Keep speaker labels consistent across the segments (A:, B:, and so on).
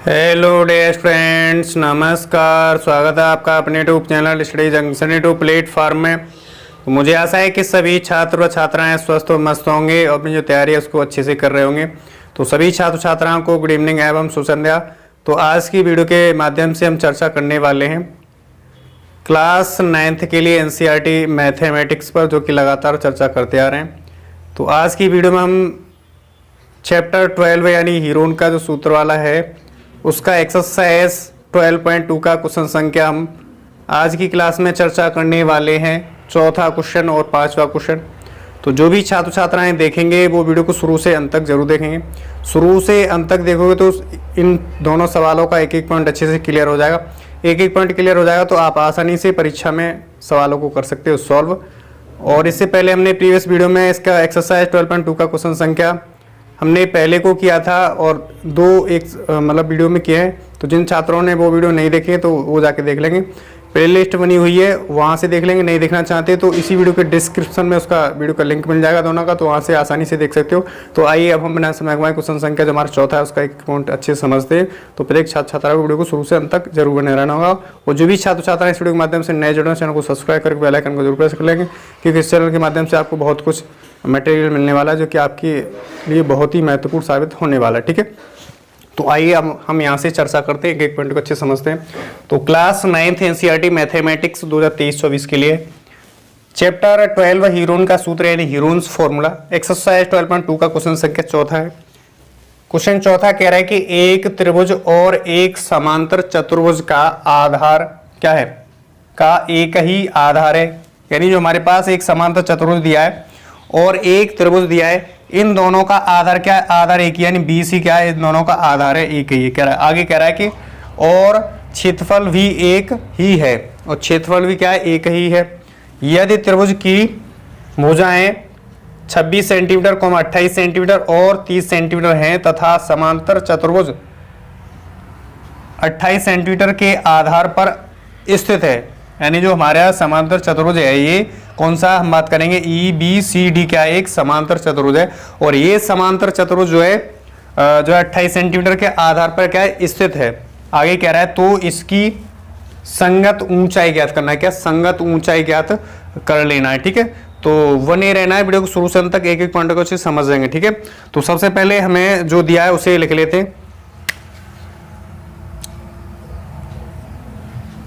A: Hello dear friends, नमस्कार। स्वागत है आपका अपने YouTube channel study junction YouTube platform में। तो मुझे आशा है कि सभी छात्र व छात्राएं स्वस्थ और मस्त होंगे और अपनी जो तैयारी है उसको अच्छे से कर रहे होंगे। तो सभी छात्र छात्राओं को गुड इवनिंग एवं शुभ संध्या। तो आज की वीडियो के माध्यम से हम चर्चा करने वाले हैं क्लास 9th के लिए एनसीईआरटी मैथमेटिक्स पर, जो कि लगातार चर्चा करते आ रहे हैं। तो आज की वीडियो में हम चैप्टर 12 यानी हीरोन का जो सूत्र वाला है उसका एक्सरसाइज 12.2 का क्वेश्चन संख्या हम आज की क्लास में चर्चा करने वाले हैं। चौथा क्वेश्चन और पांचवा क्वेश्चन। तो जो भी छात्र छात्राएं देखेंगे वो वीडियो को शुरू से अंत तक जरूर देखेंगे। शुरू से अंत तक देखोगे तो इन दोनों सवालों का एक एक पॉइंट अच्छे से क्लियर हो जाएगा। एक एक पॉइंट क्लियर हो जाएगा तो आप आसानी से परीक्षा में सवालों को कर सकते हो सॉल्व। और इससे पहले हमने प्रीवियस वीडियो में इसका एक्सरसाइज 12.2 का क्वेश्चन संख्या हमने पहले को किया था और मतलब वीडियो में किए हैं। तो जिन छात्रों ने वो वीडियो नहीं देखे तो वो जाके देख लेंगे। प्ले लिस्ट बनी हुई है, वहाँ से देख लेंगे। नहीं देखना चाहते तो इसी वीडियो के डिस्क्रिप्शन में उसका वीडियो का लिंक मिल जाएगा दोनों का, तो वहाँ से आसानी से देख सकते हो। तो आइए अब हम बिना समय गंवाए क्वेश्चन संख्या जो हमारा चौथा है उसका एक पॉइंट अच्छे से समझते हैं। तो प्रत्येक छात्र छात्रा को वीडियो को शुरू से अंत तक जरूर बने रहना होगा। और जो भी छात्र छात्रा इस वीडियो के माध्यम से नए जुड़े चैनल को सब्सक्राइब करके बेल आइकन को जरूर प्रेस कर लेंगे, क्योंकि इस चैनल के माध्यम से आपको बहुत कुछ मटेरियल मिलने वाला है जो कि आपके लिए बहुत ही महत्वपूर्ण साबित होने वाला है। ठीक है, तो आइए अब हम यहाँ से चर्चा करते हैं, एक पॉइंट को अच्छे समझते हैं। तो क्लास 9th एनसीईआरटी मैथमेटिक्स 2023-24 के लिए चैप्टर 12 हीरोन का सूत्र यानी हीरोन्स फॉर्मूला एक्सरसाइज 12.2 का क्वेश्चन संख्या चौथा है। क्वेश्चन चौथा कह रहा है कि एक त्रिभुज और एक समांतर चतुर्भुज का आधार क्या है? का एक ही आधार है। यानी जो हमारे पास एक समांतर चतुर्भुज दिया है और एक त्रिभुज दिया है, इन दोनों का आधार क्या है? आधार एक ही, यानी BC क्या है? इन दोनों का आधार है एक ही। कह रहा है आगे, कह रहा है कि और क्षेत्रफल भी एक ही है, और क्षेत्रफल भी क्या है? एक ही है। यदि त्रिभुज की भुजाएं 26 सेंटीमीटर, 28 सेंटीमीटर और 30 सेंटीमीटर हैं तथा समांतर चतुर्भुज 28 सेंटीमीटर के आधार पर स्थित है, यानी जो हमारा समांतर चतुर्भुज है ये कौन सा हम बात करेंगे? EBCD क्या है? एक समांतर चतुर्भुज है। और ये समांतर चतुर्भुज जो है 28 सेंटीमीटर के आधार पर क्या है? स्थित है। आगे कह रहा है तो इसकी संगत ऊंचाई ज्ञात करना है। क्या? संगत ऊंचाई ज्ञात कर लेना है। ठीक है, तो बने रहना है, वीडियो को शुरू से अंत तक एक एक पॉइंट को अच्छे समझ लेंगे। ठीक है, तो सबसे पहले हमें जो दिया है उसे लिख लेते हैं।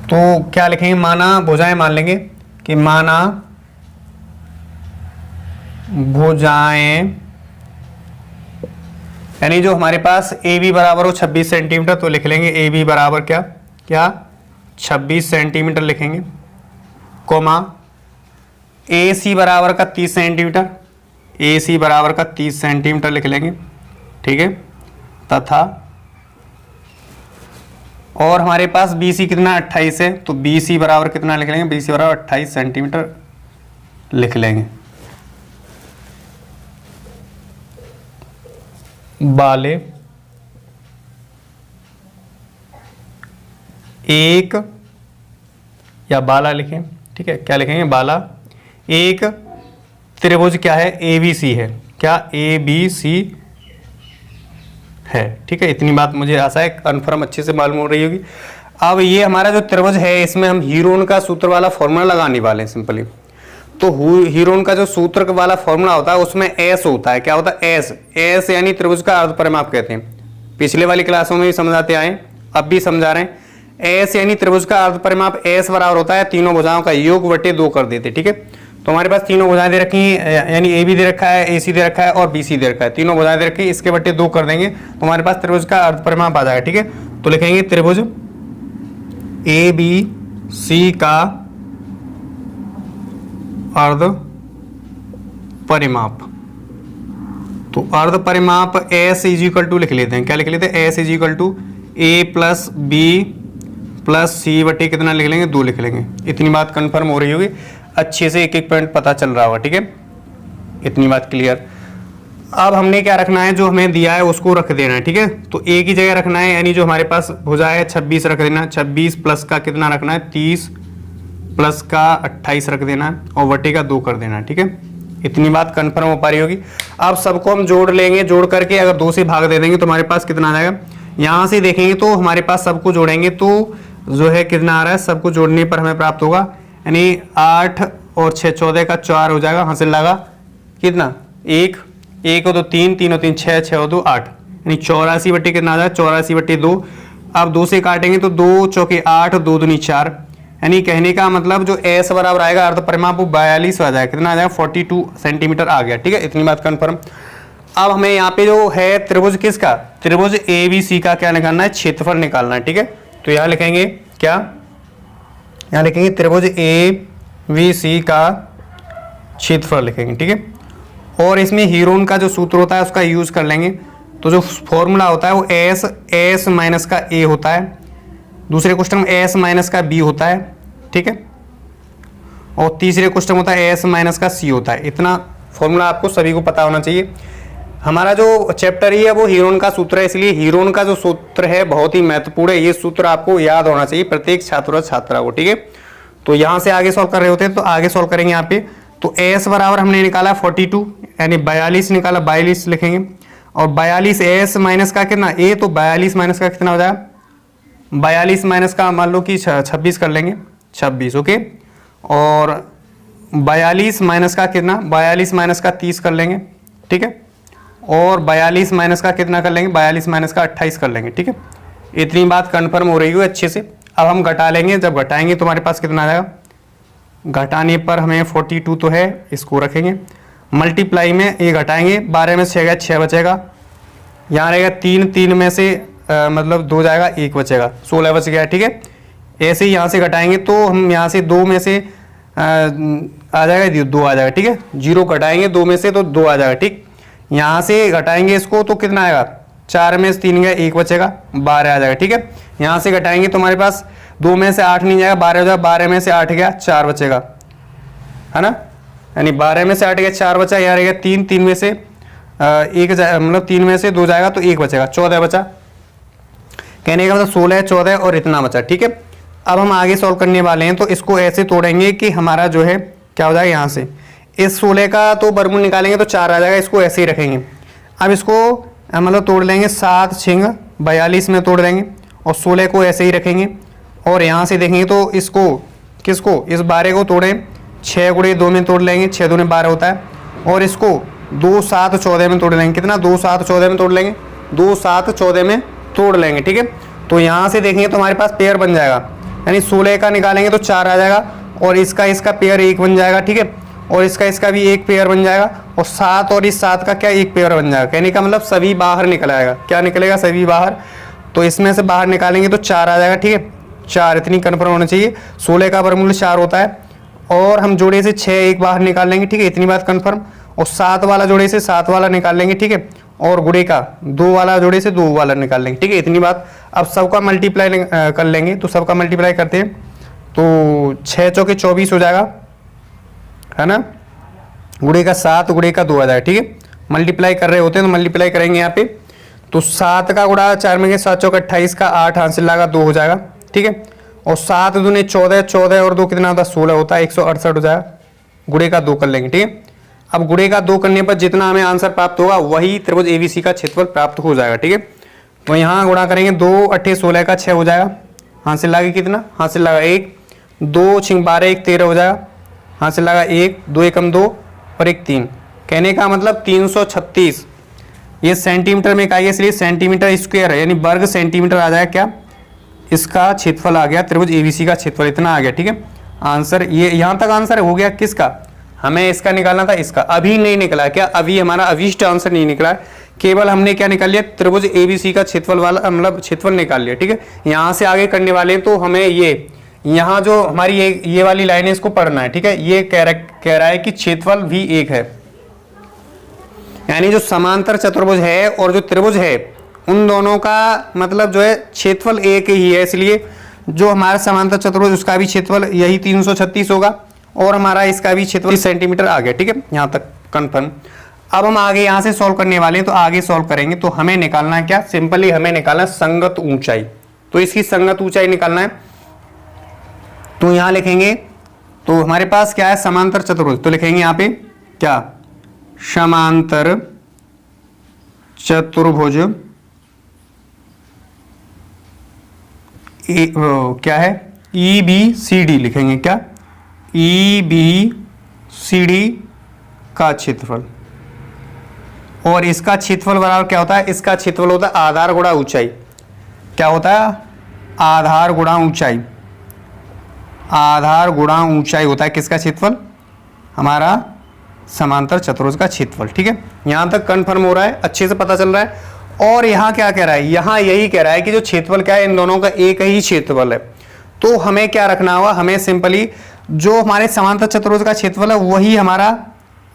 A: तो क्या लिखेंगे? माना भुजाएं मान लेंगे कि माना भुजाएं, यानी जो हमारे पास AB बराबर हो 26 सेंटीमीटर, तो लिख लेंगे AB बराबर क्या 26 सेंटीमीटर लिखेंगे, कोमा AC बराबर का 30 सेंटीमीटर, AC बराबर का 30 सेंटीमीटर लिख लेंगे। ठीक है, तथा और हमारे पास BC कितना 28 है, तो BC बराबर कितना लिख लेंगे? BC बराबर 28 सेंटीमीटर लिख लेंगे। बाले एक, या बाला लिखें। ठीक है, क्या लिखेंगे? बाला एक त्रिभुज क्या है? ABC है। क्या? ABC है। ठीक है, इतनी बात मुझे आशा है कन्फर्म अच्छे से मालूम हो रही होगी। अब ये हमारा जो त्रिभुज है इसमें हम हीरोन का सूत्र वाला फॉर्मूला लगाने वाले हैं सिंपली। तो हीरोन का जो सूत्र वाला फॉर्मूला होता है उसमें S होता है। क्या होता है? S यानी त्रिभुज का अर्ध परिमाप कहते हैं। पिछले वाली क्लासों में भी समझाते आए, अब भी समझा रहे हैं। S यानी त्रिभुज का अर्ध परिमाप S बराबर होता है तीनों भुजाओं का योग बटे 2 कर देते। ठीक है, तो हमारे पास तीनों भुजाएं दे रखी हैं, यानी AB दे रखा है, AC दे रखा है और BC दे रखा है। तीनों भुजाएं दे रखी है, इसके बटे 2 कर देंगे तो हमारे पास त्रिभुज का अर्ध परिमाप आ जाएगा। ठीक है, तो लिखेंगे त्रिभुज ABC का अर्ध परिमाप। तो अर्ध परिमाप S = लिख लेते हैं। क्या लिख लेते हैं? S = A + B + C बटे कितना लिख लेंगे? 2 लिख लेंगे। इतनी बात कंफर्म हो रही होगी, अच्छे से एक एक पॉइंट पता चल रहा होगा। ठीक है, इतनी बात क्लियर। अब हमने क्या रखना है? जो हमें दिया है उसको रख देना है। ठीक है, तो एक ही जगह रखना है, यानी जो हमारे पास भुजा है 26 रख देना। 26 प्लस का कितना रखना है? 30 प्लस का 28 रख देना है और बटे का 2 कर देना है। ठीक है, इतनी बात कंफर्म हो पा रही होगी। अब सबको हम जोड़ लेंगे, जोड़ करके अगर 2 से भाग दे देंगे तो हमारे पास कितना आ जाएगा? यहाँ से देखेंगे तो हमारे पास सबको जोड़ेंगे तो जो है कितना आ रहा है, सबको जोड़ने पर हमें प्राप्त होगा यानी 8 और 6 14 का 4 हो जाएगा, हासिल लगा कितना 1 1 और 2 3 3 और 3 6 6 और 2 8 यानी 84 बट्टे कितना आ जाएगा 84 बट्टे 2। अब 2 से काटेंगे तो 2 चौके 8 2 दूनी 4 यानी कहने का मतलब जो एस बराबर आएगा अर्ध परिमाप वो 42 आ जाएगा, कितना आ जाएगा 42 सेंटीमीटर आ गया। ठीक है, इतनी बात कन्फर्म। अब हमें यहाँ पे जो है त्रिभुज किसका, त्रिभुज ABC का क्या निकालना है, क्षेत्रफल निकालना है। ठीक है, तो यहाँ लिखेंगे क्या, यहाँ लिखेंगे त्रिभुज ABC का क्षेत्रफल लिखेंगे। ठीक है, और इसमें हीरोन का जो सूत्र होता है उसका यूज कर लेंगे। तो जो फॉर्मूला होता है वो S माइनस का A होता है, दूसरे क्वेश्चन में S माइनस का B होता है। ठीक है, और तीसरे क्वेश्चन होता है S माइनस का C होता है। इतना फॉर्मूला आपको सभी को पता होना चाहिए। हमारा जो चैप्टर ही है वो हीरोन का सूत्र है, इसलिए हीरोन का जो सूत्र है बहुत ही महत्वपूर्ण है। ये सूत्र आपको याद होना चाहिए प्रत्येक छात्र और छात्रा को। ठीक है, तो यहाँ से आगे सॉल्व कर रहे होते हैं तो आगे सॉल्व करेंगे। यहाँ पे तो S बराबर हमने निकाला 42 यानी 42 निकाला, 42 लिखेंगे। और 42 S माइनस का कितना A, तो 42 माइनस का कितना हो जाएगा, 42 माइनस का मान लो कि 26 कर लेंगे, 26। ओके, और 42 माइनस का कितना, 42 माइनस का 30 कर लेंगे। ठीक है, और 42 माइनस का कितना कर लेंगे, 42 माइनस का 28 कर लेंगे। ठीक है, इतनी बात कंफर्म हो रही है अच्छे से। अब हम घटा लेंगे, जब घटाएंगे तो हमारे पास कितना आ जाएगा, घटाने पर हमें 42 तो है, इसको रखेंगे मल्टीप्लाई में, ये घटाएंगे 12 में 6 गया 6 बचेगा, यहाँ रहेगा 3 3 में से मतलब 2 जाएगा 1 बचेगा, 16 बच गया। ठीक है, ऐसे ही यहाँ से घटाएंगे तो हम यहाँ से 2 में से आ जाएगा 2 आ जाएगा। ठीक है, 0 घटाएंगे 2 में से तो 2 आ जाएगा। ठीक, यहाँ से घटाएंगे इसको तो कितना आएगा, 4 में से 3 गया 1 बचेगा, 12 आ जाएगा। ठीक है, यहाँ से घटाएंगे तो हमारे पास 2 में से 8 नहीं जाएगा, 12 हो जाएगा, 12 में से 8 गया 4 बचेगा, है ना, यानी 12 में से 8 गया 4 बचा, यहाँ रहेगा 3 3 में से 1 मतलब 3 में से 2 जाएगा तो 1 बचेगा, 14 बचा। कहने का मतलब 16 14 और इतना बचा। ठीक है, अब हम आगे सॉल्व करने वाले हैं तो इसको ऐसे तोड़ेंगे कि हमारा जो है क्या हो जाएगा, यहाँ से इस 16 का तो वर्गमूल निकालेंगे तो 4 आ जाएगा, इसको ऐसे ही रखेंगे। अब इसको मतलब तोड़ लेंगे, 7 6 42 में तोड़ लेंगे और 16 को ऐसे ही रखेंगे। और यहाँ से देखेंगे तो इसको किसको, इस 12 को तोड़ें, 6 गुणे 2 में तोड़ लेंगे, 6 दूने 12 होता है। और इसको 2 7 14 में तोड़ लेंगे, कितना 2 7 14 में तोड़ लेंगे, 2 7 14 में तोड़ लेंगे। ठीक है, तो यहाँ से देखेंगे तो हमारे पास पेयर बन जाएगा, यानी 16 का निकालेंगे तो 4 आ जाएगा और इसका पेयर 1 बन जाएगा। ठीक है, और इसका भी एक पेयर बन जाएगा और 7 और इस 7 का क्या एक पेयर बन जाएगा। कहने का मतलब सभी बाहर निकल आएगा, क्या निकलेगा, सभी बाहर। तो इसमें से बाहर निकालेंगे तो 4 आ जाएगा। ठीक है, 4 इतनी कन्फर्म होना चाहिए। 16 का वर्गमूल 4 होता है और हम जोड़े से 6 एक बाहर निकाल लेंगे। ठीक है, इतनी बात कन्फर्म। और 7 वाला जोड़े से 7 वाला निकाल लेंगे। ठीक है, और गुणे का 2 वाला जोड़े से 2 वाला निकाल लेंगे। ठीक है, इतनी बात। अब सबका मल्टीप्लाई कर लेंगे, तो सबका मल्टीप्लाई करते हैं तो 6 चौके 24 हो जाएगा, है ना, गुणे का 7 गुणे का 2 आ जाएगा। ठीक है, मल्टीप्लाई कर रहे होते हैं तो मल्टीप्लाई करेंगे यहाँ पे। तो 7 का गुणा 4 में 7 चौके 28 का 8 हासिल लगा 2 हो जाएगा। ठीक है, और 7 दूने 14 14 और 2 कितना होता है 16 होता है, 168 हो जाएगा। गुणे का 2 कर लेंगे। ठीक है, अब गुणे का 2 करने पर जितना हमें आंसर प्राप्त होगा वही त्रिभुज ABC का क्षेत्रफल प्राप्त हो जाएगा। ठीक है, तो यहाँ गुणा करेंगे 2 8 16 का 6 हो जाएगा, हासिल लगा कितना, हासिल लगा 1, 2 6 12 1 13 हो जाएगा, हासिल लगा 1, 2 एकम 2 और 1 3। कहने का मतलब 336 ये सेंटीमीटर में इकाई है, इसलिए सेंटीमीटर स्क्वायर है, यानी वर्ग सेंटीमीटर आ जाएगा क्या, इसका क्षेत्रफल आ गया, त्रिभुज ABC का क्षेत्रफल इतना आ गया। ठीक है, आंसर ये यहाँ तक आंसर हो गया। किसका, हमें इसका निकालना था, इसका अभी नहीं निकला क्या, अभी हमारा अभीष्ट आंसर नहीं निकला, केवल हमने क्या निकाल लिया, त्रिभुज ABC का क्षेत्रफल वाला मतलब क्षेत्रफल निकाल लिया। ठीक है, यहाँ से आगे करने वाले हैं तो हमें ये यहाँ जो हमारी ये वाली लाइन है इसको पढ़ना है। ठीक है, ये कह रहा है कि क्षेत्रफल भी एक है, यानी जो समांतर चतुर्भुज है और जो त्रिभुज है उन दोनों का मतलब जो है क्षेत्रफल एक ही है, इसलिए जो हमारा समांतर चतुर्भुज उसका भी क्षेत्रफल यही 336 होगा और हमारा इसका भी क्षेत्रफल सेंटीमीटर आ गया। ठीक है, यहाँ तक कंफर्म। अब हम आगे यहाँ से सॉल्व करने वाले हैं, तो आगे सॉल्व करेंगे तो हमें निकालना है क्या, सिंपली हमें निकालना है संगत ऊंचाई। तो इसकी संगत ऊंचाई निकालना है, तो यहाँ लिखेंगे तो हमारे पास क्या है, समांतर चतुर्भुज, तो लिखेंगे यहाँ पे क्या, समांतर चतुर्भुज क्या है, EBCD लिखेंगे, क्या, EBCD का क्षेत्रफल। और इसका क्षेत्रफल बराबर क्या होता है, इसका क्षेत्रफल होता है आधार गुणा ऊंचाई। क्या होता है, आधार गुणा ऊंचाई। आधार गुणा ऊंचाई होता है किसका क्षेत्रफल, हमारा समांतर चतुर्भुज का क्षेत्रफल। ठीक है, यहां तक कंफर्म हो रहा है, अच्छे से पता चल रहा है। और यहां क्या कह रहा है, यहां यही कह रहा है कि जो क्षेत्रफल क्या है, इन दोनों का एक ही क्षेत्रफल है। तो हमें क्या रखना होगा, हमें सिंपली जो हमारे समांतर चतुर्भुज का क्षेत्रफल है वही हमारा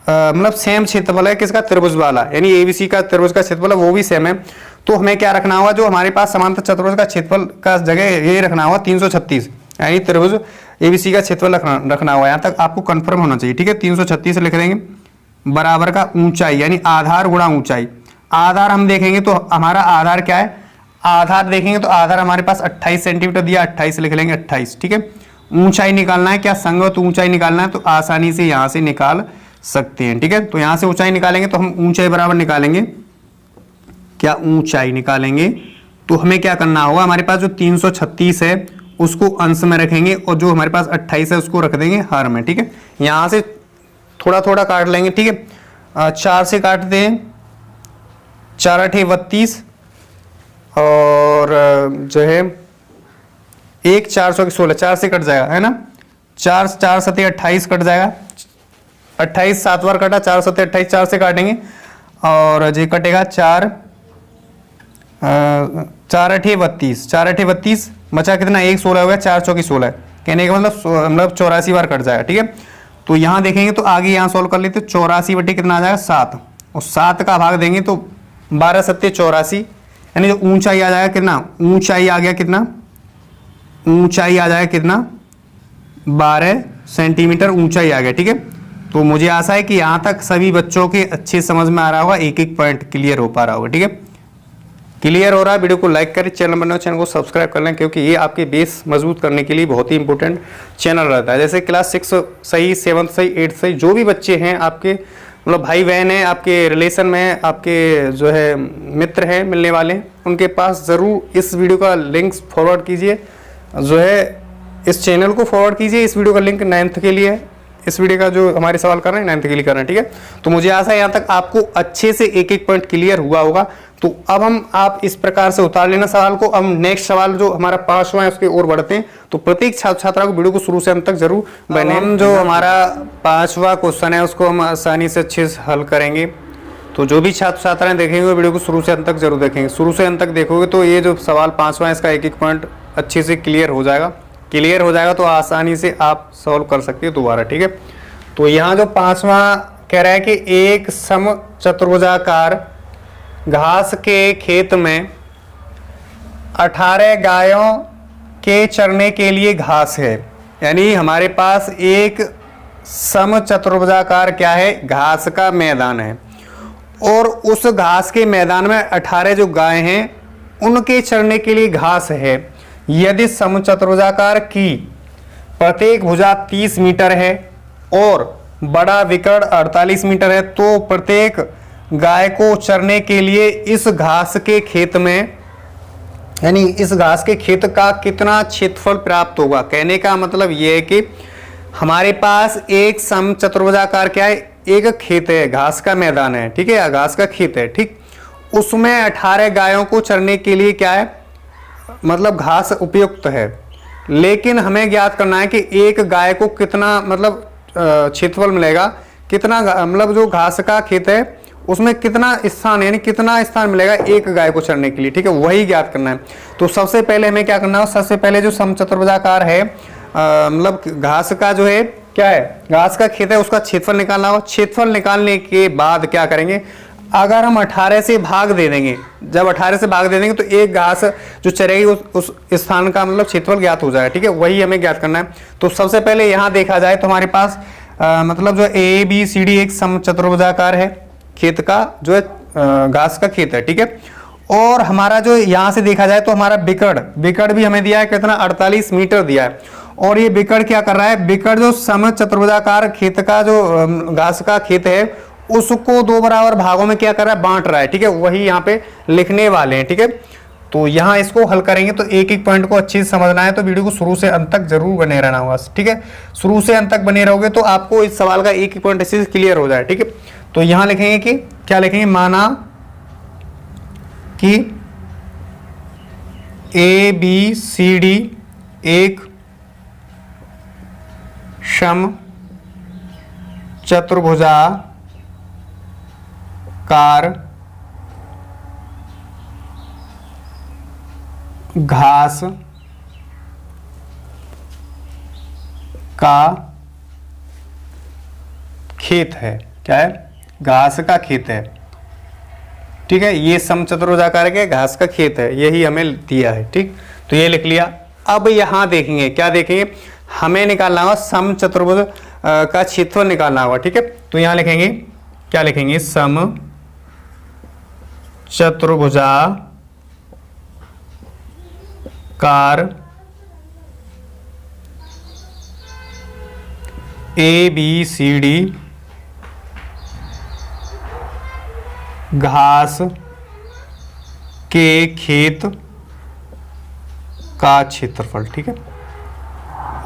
A: मतलब सेम क्षेत्रफल है किसका, त्रिभुज वाला, यानी ABC का त्रिभुज का क्षेत्रफल है वो भी सेम है। तो हमें क्या रखना होगा, जो हमारे पास समांतर चतुर्भुज का क्षेत्रफल का जगह ये रखना होगा 336, यानी त्रिभुज ABC का क्षेत्रफल रखना होगा। यहाँ तक आपको कंफर्म होना चाहिए। ठीक है, 336 लिख देंगे, बराबर का ऊंचाई यानी आधार गुणा ऊंचाई। आधार हम देखेंगे तो हमारा आधार क्या है, आधार देखेंगे तो आधार हमारे पास 28 सेंटीमीटर दिया, 28 लिख लेंगे, 28। ठीक है, ऊंचाई निकालना है, क्या संगत ऊंचाई निकालना है, तो आसानी से यहाँ से निकाल सकते हैं। ठीक है, तो यहाँ से ऊंचाई निकालेंगे तो हम ऊंचाई बराबर निकालेंगे, क्या, ऊंचाई निकालेंगे तो हमें क्या करना होगा, हमारे पास जो 336 है उसको अंश में रखेंगे और जो हमारे पास 28 है उसको रख देंगे हर में। ठीक है, यहाँ से थोड़ा थोड़ा काट लेंगे। ठीक है, 4 से काटते हैं, 4 8 32 और जो है 1 4 16, 4 से कट जाएगा, है ना, 4 4 7 28 कट जाएगा, 28 7 बार कटा, 4 7 28, 4 से काटेंगे और जी कटेगा 4 8 32, 4 8 32 बचा कितना, 1 16 हो गया, 4 चौकी 16, कहने का मतलब 84 बार कट जाएगा। ठीक है, तो यहाँ देखेंगे तो आगे यहाँ सोल्व कर लेते, 84 बटे कितना आ जाएगा 7, और 7 का भाग देंगे तो 12 7 84, यानी जो ऊंचाई आ जाएगा कितना, ऊंचाई आ गया कितना, ऊंचाई आ जाएगा कितना, 12 सेंटीमीटर ऊंचाई आ गया। ठीक है, तो मुझे आशा है कि यहाँ तक सभी बच्चों के अच्छे समझ में आ रहा होगा, एक एक पॉइंट क्लियर हो पा रहा होगा। ठीक है, क्लियर हो रहा है, वीडियो को लाइक करें, चैनल बनाओ, चैनल को सब्सक्राइब कर लें, क्योंकि ये आपके बेस मजबूत करने के लिए बहुत ही इंपॉर्टेंट चैनल रहता है। जैसे क्लास 6 सही, 7 सही, 8 सही, जो भी बच्चे हैं आपके मतलब भाई बहन हैं, आपके रिलेशन में, आपके जो है मित्र हैं मिलने वाले हैं, उनके पास ज़रूर इस वीडियो का लिंक फॉरवर्ड कीजिए, जो है इस चैनल को फॉरवर्ड कीजिए। इस वीडियो का लिंक 9th के लिए है, इस वीडियो का जो हमारे सवाल कर रहे हैं 9th के लिए कर रहे हैं। ठीक है, तो मुझे आशा है यहाँ तक आपको अच्छे से एक एक पॉइंट क्लियर हुआ होगा। तो अब आप इस प्रकार से उतार लेना सवाल को। अब नेक्स्ट सवाल जो हमारा 5वां है उसकी ओर बढ़ते हैं। तो प्रत्येक छात्र छात्रा को वीडियो को शुरू से अंत तक जरूर बने। हम जो हमारा 5वां क्वेश्चन है उसको हम आसानी से अच्छे से हल करेंगे। तो जो भी छात्र छात्राएं देखेंगे वीडियो को शुरू से अंत तक जरूर देखेंगे। शुरू से अंत तक देखोगे तो ये जो सवाल 5वां है इसका एक एक पॉइंट अच्छे से क्लियर हो जाएगा। क्लियर हो जाएगा तो आसानी से आप सॉल्व कर सकते हो दोबारा। ठीक है, तो यहाँ जो 5वां कह रहा है कि एक सम चतुर्भुजाकार घास के खेत में 18 गायों के चरने के लिए घास है। यानी हमारे पास एक सम चतुर्भुजाकार क्या है, घास का मैदान है, और उस घास के मैदान में 18 जो गाय हैं उनके चरने के लिए घास है। यदि सम चतुर्भुजाकार की प्रत्येक भुजा 30 मीटर है और बड़ा विकर्ण 48 मीटर है, तो प्रत्येक गाय को चरने के लिए इस घास के खेत में, यानी इस घास के खेत का कितना क्षेत्रफल प्राप्त होगा। कहने का मतलब यह है कि हमारे पास एक सम चतुर्भुजाकार क्या है, एक खेत है, घास का मैदान है, ठीक है, घास का खेत है, ठीक, उसमें 18 गायों को चरने के लिए क्या है, मतलब घास उपयुक्त है। लेकिन हमें ज्ञात करना है कि एक गाय को कितना मतलब क्षेत्रफल मिलेगा, कितना मतलब जो घास का खेत है उसमें कितना स्थान, यानी कितना स्थान मिलेगा एक गाय को चरने के लिए। ठीक है, वही ज्ञात करना है। तो सबसे पहले हमें क्या करना है, सबसे पहले जो समचतुर्भुजाकार है मतलब घास का जो है क्या है, घास का खेत है, उसका क्षेत्रफल निकालना होगा। क्षेत्रफल निकालने के बाद क्या करेंगे, अगर हम 18 से भाग दे देंगे, जब 18 से भाग दे देंगे तो एक घास जो चरेगी उस स्थान का मतलब क्षेत्रफल ज्ञात हो जाएगा। ठीक है, वही हमें ज्ञात करना है। तो सबसे पहले यहाँ देखा जाए तो हमारे पास मतलब जो ABCD एक समचतुर्भुजाकार है, खेत का जो है घास का खेत है। ठीक है, और हमारा जो यहाँ से देखा जाए तो हमारा विकर्ण भी हमें दिया है कितना, 48 मीटर दिया है। और ये विकर्ण क्या कर रहा है, विकर्ण जो समचतुर्भुजाकार खेत का जो घास का खेत है उसको 2 बराबर भागों में क्या कर रहा है, बांट रहा है। ठीक है, वही यहाँ पे लिखने वाले हैं। ठीक है, तो यहाँ इसको हल करेंगे तो एक एक पॉइंट को अच्छे से समझना है, तो वीडियो को शुरू से अंत तक जरूर बने रहना होगा, ठीक है। शुरू से अंत तक बने रहोगे तो आपको इस सवाल का एक एक पॉइंट अच्छे से क्लियर हो जाए, ठीक है। तो यहाँ लिखेंगे कि क्या लिखेंगे, माना कि ए बी सी डी एक सम चतुर्भुजाकार घास का खेत है। क्या है? घास का खेत है, ठीक है। ये समचतुर्भुजाकार के घास का खेत है, यही हमें दिया है, ठीक। तो ये लिख लिया। अब यहां देखेंगे, क्या देखेंगे, हमें निकालना होगा समचतुर्भुज का क्षेत्रफल निकालना होगा, ठीक है। तो यहां लिखेंगे, क्या लिखेंगे, सम चतुर्भुजाकार ए बी सी डी घास के खेत का क्षेत्रफल, ठीक है।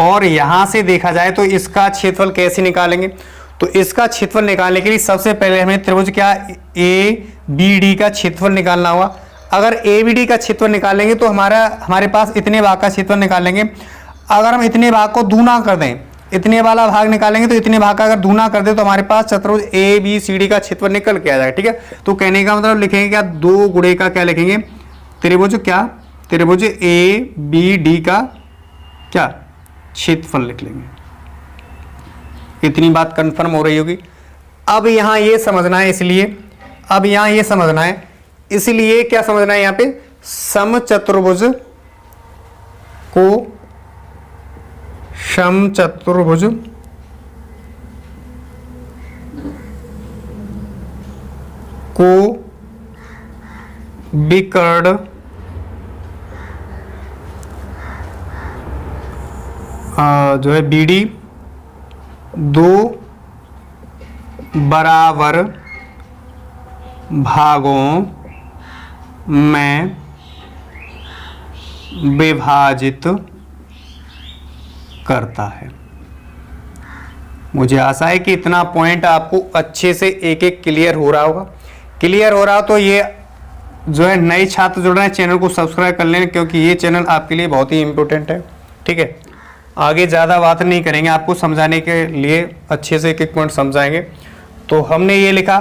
A: और यहां से देखा जाए तो इसका क्षेत्रफल कैसे निकालेंगे, तो इसका क्षेत्रफल निकालने के लिए सबसे पहले हमें त्रिभुज क्या ए बी डी का क्षेत्रफल निकालना होगा। अगर ए बी डी का क्षेत्रफल निकालेंगे तो हमारे पास इतने भाग का क्षेत्रफल निकालेंगे। अगर हम इतने भाग को दूना कर दें, इतने वाला भाग निकालेंगे तो इतने भाग का अगर दूना कर दे तो हमारे पास चतुर्भुज ए बी सी डी का क्षेत्रफल निकल के आ जाएगा, ठीक है। तो कहने का मतलब लिखेंगे क्या, 2 गुणे का क्या लिखेंगे, त्रिभुज क्या, त्रिभुज ए बी डी का क्या क्षेत्रफल लिख लेंगे। इतनी बात कंफर्म हो रही होगी। अब यहां ये समझना है, इसलिए अब यहां ये समझना है, इसलिए क्या समझना है, यहां पे समचतुर्भुज को समचतुर्भुज को विकर्ण जो है बीडी 2 बराबर भागों में विभाजित करता है। मुझे आशा है कि इतना पॉइंट आपको अच्छे से एक एक क्लियर हो रहा होगा। क्लियर हो रहा तो ये जो है नए छात्र जुड़ रहे हैं, चैनल को सब्सक्राइब कर लें, क्योंकि ये चैनल आपके लिए बहुत ही इंपॉर्टेंट है, ठीक है। आगे ज़्यादा बात नहीं करेंगे, आपको समझाने के लिए अच्छे से एक एक पॉइंट समझाएंगे। तो हमने ये लिखा,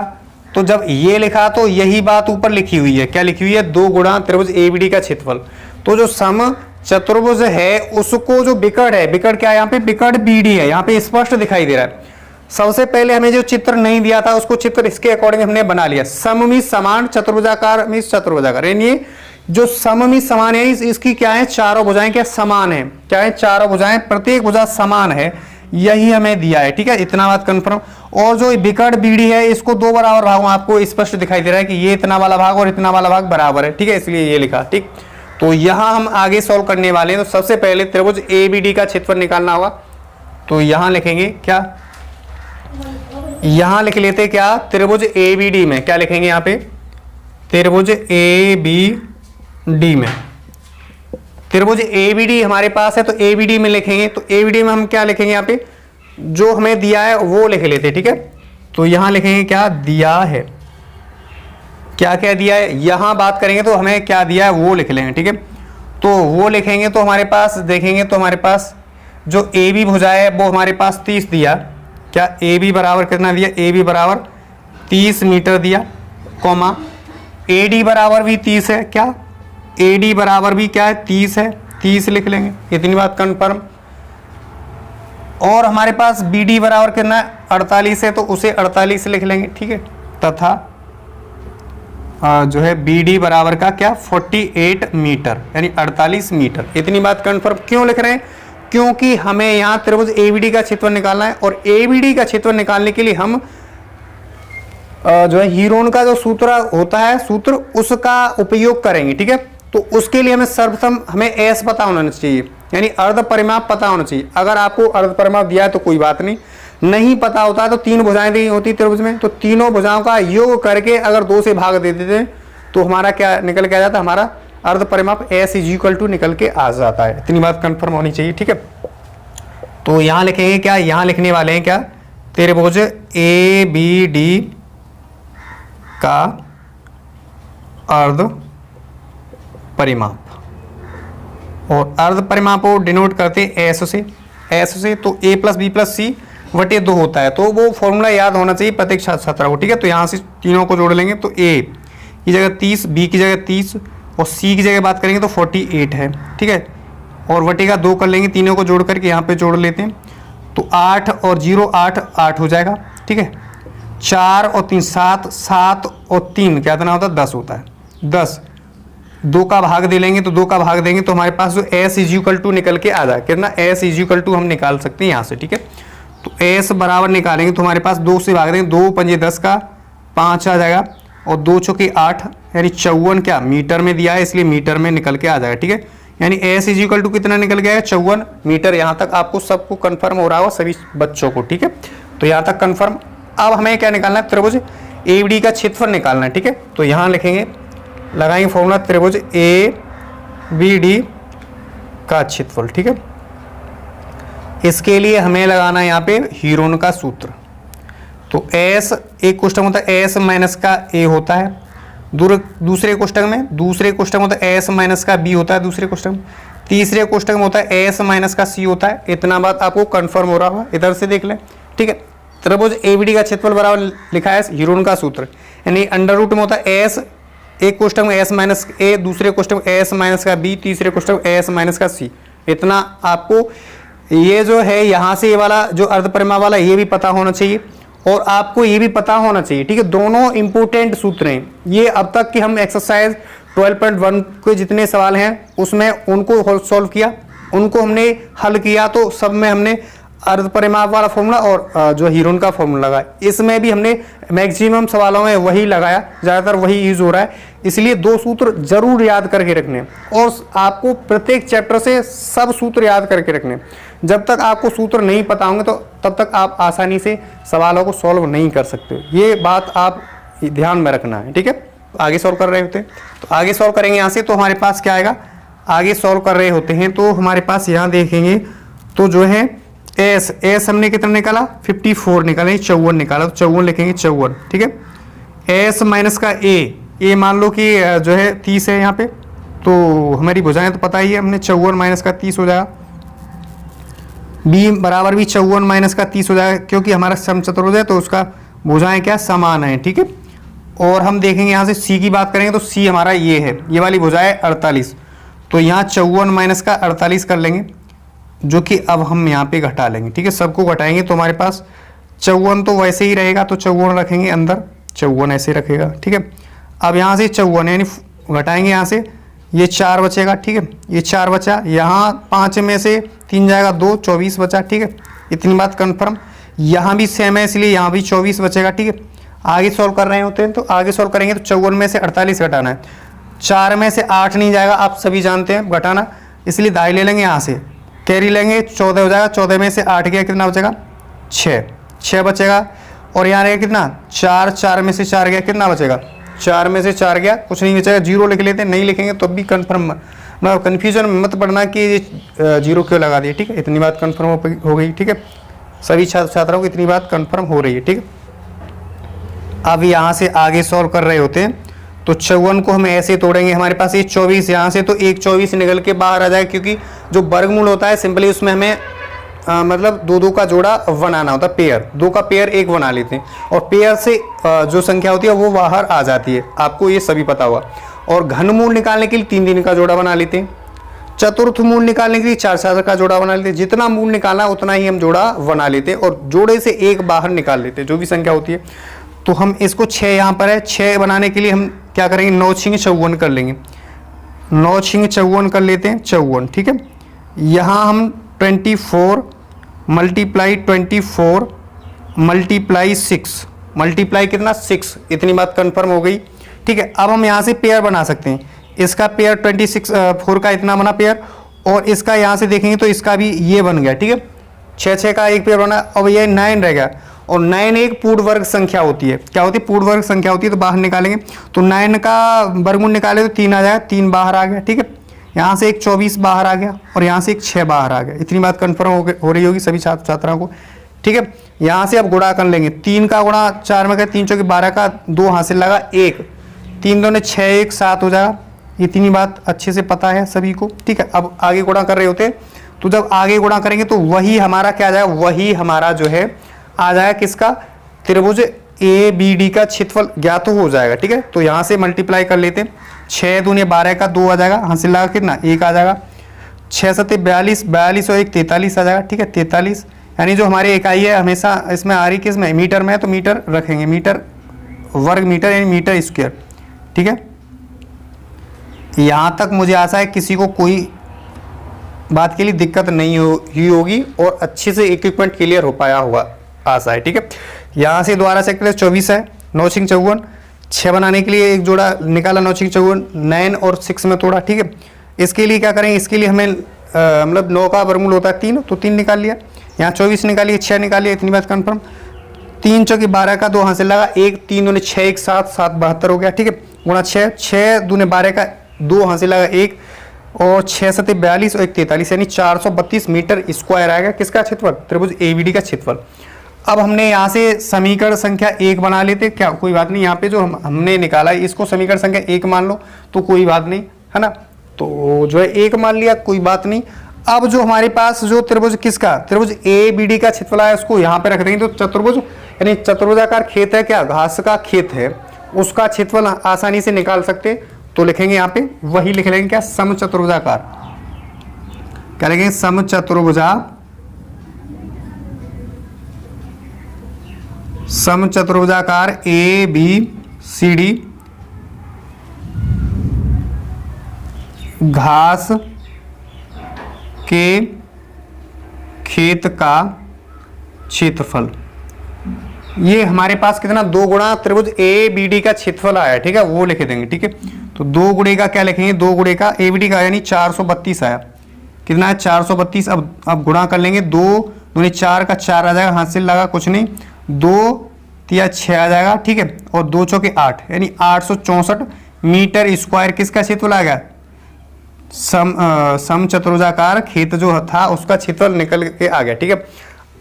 A: तो जब ये लिखा तो यही बात ऊपर लिखी हुई है, क्या लिखी हुई है, 2 गुणा त्रिभुज एबीडी का क्षेत्रफल। तो जो सम चतुर्भुज है उसको जो विकर्ण है, विकर्ण क्या है, यहाँ पे विकर्ण बीडी है, यहाँ पे स्पष्ट दिखाई दे रहा है। सबसे पहले हमें जो चित्र नहीं दिया था उसको चित्र इसके अकॉर्डिंग हमने बना लिया। सम में समान, चतुर्भुजाकार में चतुर्भुजाकार, यानी जो सम में समान है इसकी क्या है, चारों भुजाएं क्या समान है, क्या है, चारों भुजाएं, प्रत्येक भुजा समान है, यही हमें दिया है, ठीक है। इतना बात कंफर्म। और जो विकर्ण बीडी है इसको 2 बराबर भागों, आपको स्पष्ट दिखाई दे रहा है कि ये इतना वाला भाग और इतना वाला भाग बराबर है, ठीक है, इसलिए ये लिखा, ठीक। तो यहां हम आगे सॉल्व करने वाले हैं। तो सबसे पहले त्रिभुज ए बी डी का क्षेत्रफल निकालना होगा। तो यहां लिखेंगे क्या, यहां लिख लेते क्या, त्रिभुज ए बी डी में क्या लिखेंगे, यहां पे त्रिभुज ए बी डी में, त्रिभुज ए बी डी हमारे पास है तो ए बी डी में लिखेंगे। तो ए बी डी में हम क्या लिखेंगे, यहां पे जो हमें दिया है वो लिख लेते, ठीक है। तो यहां लिखेंगे क्या दिया है, क्या क्या दिया है, यहां बात करेंगे तो हमें क्या दिया है वो लिख लेंगे, ठीक है। तो वो लिखेंगे तो हमारे पास देखेंगे तो हमारे पास जो ए बी भुजा है वो हमारे पास 30 दिया, क्या ए बी बराबर कितना दिया, ए बी बराबर 30 मीटर दिया, कॉमा ए डी बराबर भी 30 है, क्या ए डी बराबर भी क्या है 30 है, 30 लिख लेंगे। इतनी बात कंफर्म। और हमारे पास बी डी बराबर कितना है 48 है, तो उसे 48 लिख लेंगे, ठीक है। तथा जो है बी डी बराबर का क्या 48 मीटर, यानी 48 मीटर। इतनी बात कंफर्म क्यों लिख रहे हैं, क्योंकि हमें यहाँ त्रिभुज एबीडी का क्षेत्रफल निकालना है, और एबीडी का क्षेत्रफल निकालने के लिए हम जो है हीरोन का जो सूत्र होता है, सूत्र उसका उपयोग करेंगे, ठीक है। तो उसके लिए हमें सर्वप्रथम हमें एस पता होना चाहिए, यानी अर्ध परिमाप पता होना चाहिए। अगर आपको अर्ध परिमाप दिया है तो कोई बात नहीं पता होता है तो 3 भुजाएं दी होती त्रिभुज में, तो तीनों भुजाओं का योग करके अगर 2 से भाग दे देते तो हमारा क्या निकल के आ जाता, हमारा अर्ध परिमाप S इज इक्वल टू निकल के आ जाता है। इतनी बात कंफर्म होनी चाहिए, ठीक है। तो यहां लिखेंगे क्या, यहां लिखने वाले हैं क्या, त्रिभुज ABD का अर्ध परिमाप, और अर्ध परिमाप को डिनोट करते हैं S से, तो A plus B plus C बटे 2 होता है। तो वो फॉर्मूला याद होना चाहिए प्रत्येक छात्र को, ठीक है। तो यहाँ से तीनों को जोड़ लेंगे तो A की जगह 30, B की जगह 30 और C की जगह बात करेंगे तो 48 है, ठीक है। और बटे का 2 कर लेंगे, तीनों को जोड़ करके यहाँ पे जोड़ लेते हैं तो 8 और 0 8 हो जाएगा, ठीक है। 4 और 3 7, 7 और 3 क्या इतना होता है 10 होता है। 10 2 का भाग दे लेंगे तो 2 का भाग देंगे तो हमारे पास जो S इज इक्वल टू निकल के आ जाए, कितना S इज इक्वल टू हम निकाल सकते हैं यहाँ से, ठीक है। तो S बराबर निकालेंगे तो हमारे पास 2 से भाग देंगे, 2 पंजे 10 का 5 आ जाएगा और 2 चौके 8 यानी 54 क्या मीटर में दिया है, इसलिए मीटर में निकल के आ जाएगा, ठीक है। यानी S इज इक्वल टू कितना निकल गया है 54 मीटर। यहाँ तक आपको सबको कंफर्म हो रहा हो सभी बच्चों को, ठीक है। तो यहाँ तक कंफर्म। अब हमें क्या निकालना है, त्रिभुज ABD का क्षेत्रफल निकालना है, ठीक है। तो यहाँ लिखेंगे, लगाएंगे फॉर्मूला त्रिभुज ABD का क्षेत्रफल, ठीक है। इसके लिए हमें लगाना है यहाँ पे हीरोन का सूत्र। तो S एक कोष्टक होता है S माइनस का A होता है, दूसरे कोष्टक में होता है S माइनस का B होता है दूसरे कोष्टक में, तीसरे कोष्टक में होता है S माइनस का C होता है। इतना बात आपको कंफर्म हो रहा होगा, इधर से देख लें, ठीक है। त्रिभुज ABD का क्षेत्रफल बराबर लिखा है हीरोन का सूत्र, यानी अंडर रूट में होता है S, एक कोष्टक में S माइनस A, दूसरे कोष्टक में S माइनस का B, तीसरे कोष्टक में S माइनस का C। इतना आपको ये जो है यहाँ से ये वाला जो अर्ध परिमाप वाला ये भी पता होना चाहिए और आपको ये भी पता होना चाहिए, ठीक है। दोनों इंपोर्टेंट सूत्र हैं ये। अब तक कि हम एक्सरसाइज 12.1 के जितने सवाल हैं उसमें उनको सॉल्व किया, उनको हमने हल किया, तो सब में हमने अर्ध परिमाप वाला फॉर्मूला और जो हीरोन का फॉर्मूला लगाया। इसमें भी हमने मैक्सिमम सवालों में वही लगाया, ज़्यादातर वही यूज हो रहा है। इसलिए 2 सूत्र जरूर याद करके रखने और आपको प्रत्येक चैप्टर से सब सूत्र याद करके रखने। जब तक आपको सूत्र नहीं पता होंगे तो तब तक आप आसानी से सवालों को सॉल्व नहीं कर सकते। ये बात आप ध्यान में रखना है, ठीक है। आगे सॉल्व कर रहे होते हैं तो आगे सॉल्व करेंगे यहाँ से, तो हमारे पास क्या आएगा, आगे सॉल्व कर रहे होते हैं तो हमारे पास यहाँ देखेंगे तो जो है S हमने कितना निकाला 54 निकाला, 54 निकाला, तो 54 लिखेंगे 54, ठीक है। S माइनस का A मान लो कि जो है 30 है यहाँ पे, तो हमारी भुजाएं तो पता ही है, हमने 54 माइनस का 30 हो जाएगा। B बराबर भी 54 माइनस का 30 हो जाएगा, क्योंकि हमारा समचतुर्भुज है तो उसका भुजाएं क्या समान है, ठीक है। और हम देखेंगे यहाँ से C की बात करेंगे तो C हमारा ये है, ये वाली भुजाएं 48, तो यहाँ 54 माइनस का 48 कर लेंगे, जो कि अब हम यहाँ पे घटा लेंगे, ठीक है। सबको घटाएंगे तो हमारे पास 54 तो वैसे ही रहेगा, तो 54 रखेंगे अंदर, 54 ऐसे रखेगा, ठीक है। अब यहाँ से 54 यानी घटाएंगे यहाँ से, ये 4 बचेगा, ठीक है। ये 4 बचा, यहाँ 5 में से 3 जाएगा 2, 24 बचा, ठीक है। इतनी बात कंफर्म। यहाँ भी सेम है इसलिए यहाँ भी 24 बचेगा, ठीक है। आगे सॉल्व कर रहे होते हैं तो आगे सॉल्व करेंगे तो 54 में से 48 घटाना है, 4 में से 8 नहीं जाएगा, आप सभी जानते हैं घटाना, इसलिए दाई ले लेंगे, यहाँ से कैरी लेंगे, 14 हो जाएगा, 14 में से 8 गया कितना बचेगा 6 बचेगा। और यहाँ रहेगा कितना 4 में से 4 गया कितना बचेगा, 4 में से 4 गया, कुछ नहीं बचेगा, 0 लिख लेते हैं, नहीं लिखेंगे तो भी कन्फर्म, मतलब कन्फ्यूजन मत पड़ना कि ये 0 क्यों लगा दिए, ठीक है। इतनी बात कन्फर्म हो गई, ठीक है। सभी छात्रों को इतनी बात कन्फर्म हो रही है, ठीक है। अब यहाँ से आगे सॉल्व कर रहे होते हैं तो 54 को हम ऐसे तोड़ेंगे, हमारे पास ये 24 यहाँ से, तो एक 24 निकल के बाहर आ जाएगा, क्योंकि जो वर्गमूल होता है सिंपली उसमें हमें मतलब 2 का जोड़ा बनाना होता है, पेयर, 2 का पेयर 1 बना लेते हैं, और पेयर से जो संख्या होती है वो बाहर आ जाती है, आपको ये सभी पता हुआ। और घनमूल निकालने के लिए 3 का जोड़ा बना लेते हैं, चतुर्थ मूल निकालने के लिए 4 का जोड़ा बना लेते हैं, जितना मूल निकालना है उतना ही हम जोड़ा बना लेते हैं, और जोड़े से 1 बाहर निकाल लेते हैं जो भी संख्या होती है। तो हम इसको 6 यहाँ पर है, 6 बनाने के लिए हम क्या करेंगे 9 × 6 = 54 कर लेंगे, 9 × 6 = 54 कर लेते हैं, 54, ठीक है। यहाँ हम 24 मल्टीप्लाई 6 मल्टीप्लाई कितना 6, इतनी बात कंफर्म हो गई, ठीक है। अब हम यहाँ से पेयर बना सकते हैं, इसका पेयर 4 का इतना बना पेयर, और इसका यहाँ से देखेंगे तो इसका भी ये बन गया, ठीक है। 6 का एक पेयर बना, अब ये 9 रह गया, और 9 एक पूर्ण वर्ग संख्या होती है। क्या होती है? पूर्ण वर्ग संख्या होती है। तो बाहर निकालेंगे तो 9 का वर्गमूल निकाले तो 3 आ जाएगा, 3 बाहर आ गया। ठीक है, यहाँ से एक 24 बाहर आ गया और यहाँ से एक 6 बाहर आ गया। इतनी बात कन्फर्म हो रही होगी सभी छात्र छात्राओं को। ठीक है, यहाँ से अब गुणा कर लेंगे। 3 का गुणा 4 में गया, 3 चौके 12 का 2 हासिल लगा 1, 3 दूने 6, 1 7 हो जाएगा। इतनी बात अच्छे से पता है सभी को। ठीक है, अब आगे गुणा कर रहे होते तो जब आगे गुणा करेंगे तो वही हमारा क्या आ जाएगा, वही हमारा जो है आ जाएगा किसका, त्रिभुज ABD का क्षेत्रफल ज्ञात हो जाएगा। ठीक है, तो यहाँ से मल्टीप्लाई कर लेते हैं। 6 दूने 12 का 2 आ जाएगा, हासिल लगा कितना 1 आ जाएगा। 6 सत्ते 42, 42 और 1 43 आ जाएगा। ठीक है, 43 यानी जो हमारी इकाई है हमेशा इसमें आ रही किस में, मीटर में है तो मीटर रखेंगे, मीटर वर्ग मीटर यानी मीटर स्क्वायर। ठीक है, यहाँ तक मुझे आशा है किसी को कोई बात के लिए दिक्कत नहीं हुई होगी और अच्छे से इक्विपमेंट क्लियर हो पाया होगा, आशा है। ठीक है, यहाँ से दोबारा चेक करें, 24 है, 9 6 54, 6 बनाने के लिए एक जोड़ा निकाला, 9 6 54, 9 और 6 में तोड़ा। ठीक है, इसके लिए क्या करेंगे, इसके लिए हमें मतलब 9 का वर्गमूल होता है 3, तो 3 निकाल लिया। यहाँ 24 निकालिए, 6 निकालिए, इतनी बात कन्फर्म। 3 चौके 12 का 2 हासिल लगा 1, 3 दूने 6 1 7, 7 72 हो गया। ठीक है, गुणा 6, 6 दूने 12 का 2 हासिल लगा 1 और 6 सत्ते 42 और 1 43 यानी 432 मीटर स्क्वायर आएगा किसका क्षेत्रफल, त्रिभुज ABD का क्षेत्रफल। अब हमने यहाँ से समीकरण संख्या 1 बना लेते, क्या कोई बात नहीं, यहाँ पे जो हमने निकाला है इसको समीकरण संख्या 1 मान लो तो कोई बात नहीं है ना, तो जो है 1 मान लिया, कोई बात नहीं। अब जो हमारे पास जो त्रिभुज किसका, त्रिभुज ABD का क्षेत्रफल है उसको यहाँ पे रख देंगे। तो चतुर्भुज यानी चतुर्भुजाकार खेत है, क्या घास का खेत है, उसका क्षेत्रफल आसानी से निकाल सकते। तो लिखेंगे यहाँ पे वही लिख लेंगे, क्या, समचतुर्भुजाकार। क्या लिखेंगे, समचतुर्भुजाकार ABCD घास के खेत का क्षेत्रफल। ये हमारे पास कितना, 2 गुणा त्रिभुज ABD का क्षेत्रफल आया। ठीक है, वो लिख देंगे। ठीक है, तो 2 गुणे का क्या लिखेंगे, 2 गुणे का ABD का यानी 432 आया। कितना है, 432। अब गुणा कर लेंगे, 2 दूनी 4 का 4 आ जाएगा, हासिल लगा कुछ नहीं, 2 तिया 6 आ जाएगा। ठीक है, और 2 चौके 8 यानी 864 मीटर स्क्वायर किसका क्षेत्रफल आ गया, समचतुर्भुजाकार खेत जो था उसका क्षेत्रफल निकल के आ गया। ठीक है,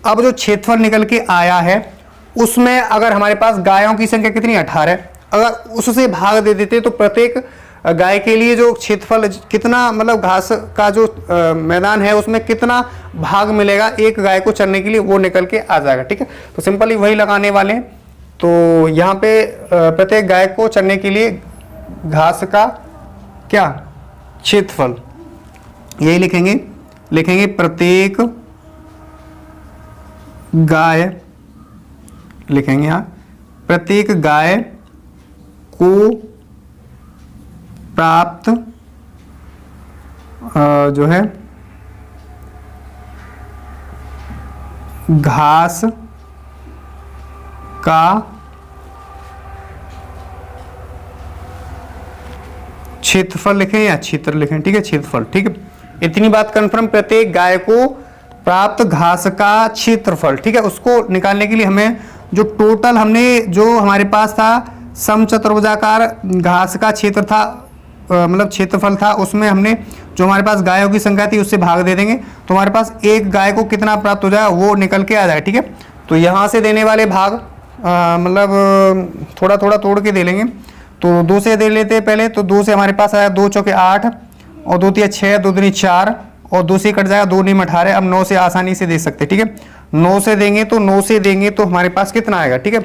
A: अब जो क्षेत्रफल निकल के आया है उसमें अगर हमारे पास गायों की संख्या कितनी, 18, अगर उससे भाग दे देते तो प्रत्येक गाय के लिए जो क्षेत्रफल कितना, मतलब घास का जो मैदान है उसमें कितना भाग मिलेगा एक गाय को चरने के लिए, वो निकल के आ जाएगा। ठीक है, तो सिंपली वही लगाने वाले हैं। तो यहाँ पे प्रत्येक गाय को चरने के लिए घास का क्या क्षेत्रफल, यही लिखेंगे प्रत्येक गाय, लिखेंगे यहाँ प्रत्येक गाय को प्राप्त जो है घास का क्षेत्रफल लिखें या क्षेत्र लिखें। ठीक है, क्षेत्रफल। ठीक है, इतनी बात कंफर्म, प्रत्येक गाय को प्राप्त घास का क्षेत्रफल। ठीक है, उसको निकालने के लिए हमें जो टोटल हमने जो हमारे पास था समचतुर्भुजाकार घास का क्षेत्र था, मतलब क्षेत्रफल था, उसमें हमने जो हमारे पास गायों की संख्या थी उससे भाग दे देंगे तो हमारे पास एक गाय को कितना प्राप्त हो जाएगा वो निकल के आ जाए। ठीक है, तो यहाँ से देने वाले भाग मतलब थोड़ा थोड़ा तोड़ के दे लेंगे। तो 2 से दे लेते हैं पहले, तो 2 से हमारे पास आया 2 चौके 8 और 2 तिया 6, 2 दूनी 4 और 2 से कट जाएगा, 2 नीम 18। अब 9 से आसानी से दे सकते। ठीक है, 9 से देंगे तो हमारे पास कितना आएगा। ठीक है,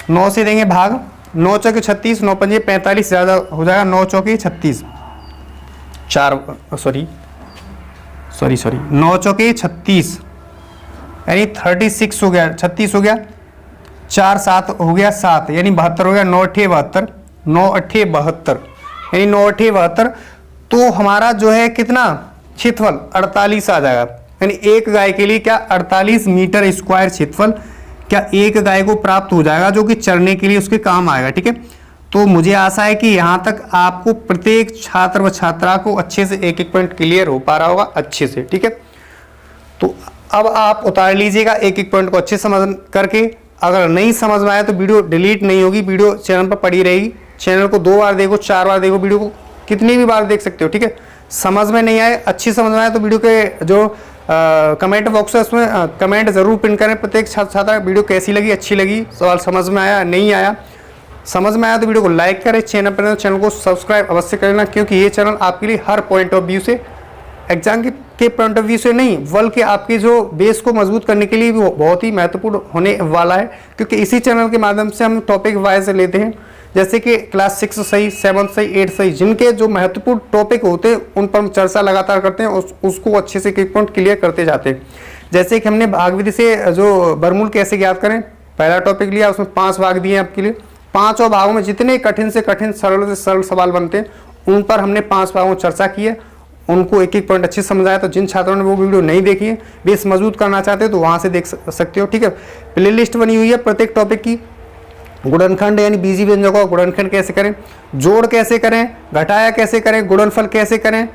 A: 9 से देंगे भाग, 9 चौके 36, 9 पंजे 45 ज़्यादा हो जाएगा, 9 चौके 36, 9 चौके 36 यानी 36 हो गया, 36 हो गया, 4 7 हो गया 7 यानी 72 हो गया, 9 अट्ठे 72, 9 अट्ठे 72 यानी 9 अट्ठे 72। तो हमारा जो है कितना क्षेत्रफल 48 आ जाएगा, यानी एक गाय के लिए क्या 48 मीटर स्क्वायर क्षेत्रफल क्या एक गाय को प्राप्त हो जाएगा जो कि चरने के लिए उसके काम आएगा। ठीक है, तो मुझे आशा है कि यहाँ तक आपको प्रत्येक छात्र व छात्रा को अच्छे से एक पॉइंट क्लियर हो पा रहा होगा अच्छे से। ठीक है, तो अब आप उतार लीजिएगा एक पॉइंट को अच्छे समझ करके। अगर नहीं समझ में आया तो वीडियो डिलीट नहीं होगी, वीडियो चैनल पर पड़ी रहेगी। चैनल को 2 बार देखो, 4 बार देखो, वीडियो को कितनी भी बार देख सकते हो, ठीक है। समझ में नहीं आए, अच्छी समझ में आए तो वीडियो के जो कमेंट बॉक्स है उसमें कमेंट जरूर पिन करें। प्रत्येक छात्र वीडियो कैसी लगी, अच्छी लगी, सवाल समझ में आया, नहीं आया। समझ में आया तो वीडियो को लाइक करें, चैनल पर चैनल को सब्सक्राइब अवश्य करना, क्योंकि ये चैनल आपके लिए हर पॉइंट ऑफ व्यू से, एग्जाम के पॉइंट ऑफ व्यू से नहीं बल्कि आपकी जो बेस को मजबूत करने के लिए भी बहुत ही महत्वपूर्ण होने वाला है। क्योंकि इसी चैनल के माध्यम से हम टॉपिक वाइज लेते हैं, जैसे कि क्लास 6 सही, 7 सही, 8 सही, जिनके जो महत्वपूर्ण टॉपिक होते हैं उन पर हम चर्चा लगातार करते हैं, उसको अच्छे से एक पॉइंट क्लियर करते जाते हैं। जैसे कि हमने भाग विधि से जो वर्गमूल कैसे ज्ञात करें पहला टॉपिक लिया, उसमें 5 भाग दिए हैं आपके लिए। 5 भागों में जितने कठिन से कठिन, सरल से सरल सवाल बनते हैं उन पर हमने 5 भागों में चर्चा की है, उनको एक एक पॉइंट अच्छे से समझाया। तो जिन छात्रों ने वो वीडियो नहीं देखी है, बेस मजबूत करना चाहते हो तो वहाँ से देख सकते हो, ठीक है। प्ले लिस्ट बनी हुई है प्रत्येक टॉपिक की। गुणनखंड यानी बीजी व्यंजकों का गुणनखंड कैसे करें, जोड़ कैसे करें, घटाया कैसे करें, गुणनफल कैसे करें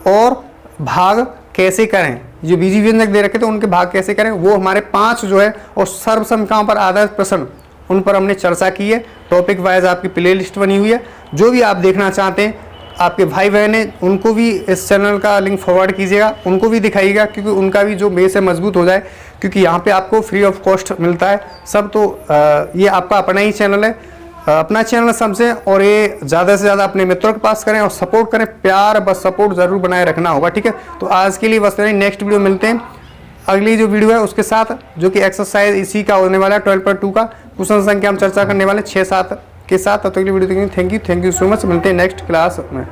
A: और भाग कैसे करें, जो बीजी व्यंजक दे रखे थे उनके भाग कैसे करें, वो हमारे 5 जो है और सर्वसंख्याओं पर आधारित प्रश्न, उन पर हमने चर्चा की है। टॉपिक वाइज आपकी प्ले लिस्ट बनी हुई है। जो भी आप देखना चाहते हैं, आपके भाई बहन हैं, उनको भी इस चैनल का लिंक फॉरवर्ड कीजिएगा, उनको भी दिखाइएगा, क्योंकि उनका भी जो बेस है मजबूत हो जाए। क्योंकि यहाँ पे आपको फ्री ऑफ कॉस्ट मिलता है सब। तो ये आपका अपना ही चैनल है, अपना चैनल समझें और ये ज़्यादा से ज़्यादा अपने मित्रों के पास करें और सपोर्ट करें। प्यार बस सपोर्ट ज़रूर बनाए रखना होगा, ठीक है। तो आज के लिए बस नहीं, नेक्स्ट वीडियो मिलते हैं अगली जो वीडियो है उसके साथ, जो कि एक्सरसाइज इसी का होने वाला है 12.2 का क्वेश्चन संख्या हम चर्चा करने वाले 6-7 के साथ। तब तक के लिए वीडियो देखिए। Thank you so much. मिलते हैं नेक्स्ट क्लास में।